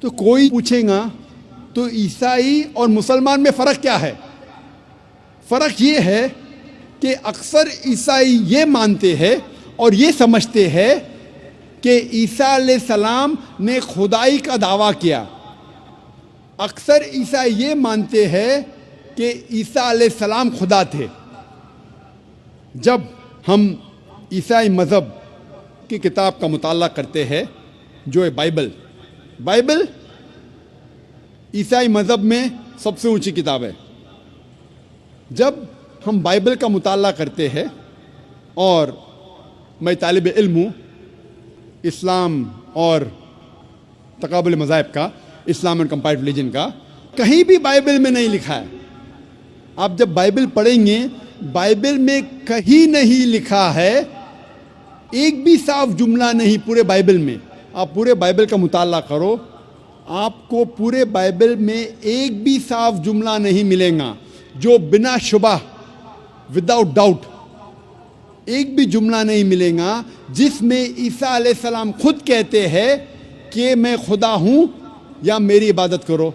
تو کوئی پوچھے گا تو عیسائی اور مسلمان میں فرق کیا ہے؟ فرق یہ ہے کہ اکثر عیسائی یہ مانتے ہیں اور یہ سمجھتے ہیں کہ عیسیٰ علیہ السلام نے خدائی کا دعویٰ کیا. اکثر عیسائی یہ مانتے ہیں کہ عیسیٰ علیہ السلام خدا تھے. جب ہم عیسائی مذہب کی کتاب کا مطالعہ کرتے ہیں جو ہے بائبل عیسائی مذہب میں سب سے اونچی کتاب ہے. جب ہم بائبل کا مطالعہ کرتے ہیں، اور میں طالب علم ہوں اسلام اور تقابل مذاہب کا، اسلام اینڈ کمپیریٹو ریلیجن کا، کہیں بھی بائبل میں نہیں لکھا ہے. آپ جب بائبل پڑھیں گے، بائبل میں کہیں نہیں لکھا ہے، ایک بھی صاف جملہ نہیں پورے بائبل میں. آپ پورے بائبل کا مطالعہ کرو، آپ کو پورے بائبل میں ایک بھی صاف جملہ نہیں ملے گا جو بنا شبہ وداؤٹ ڈاؤٹ ایک بھی جملہ نہیں ملے گا جس میں عیسیٰ علیہ السلام خود کہتے ہیں کہ میں خدا ہوں یا میری عبادت کرو.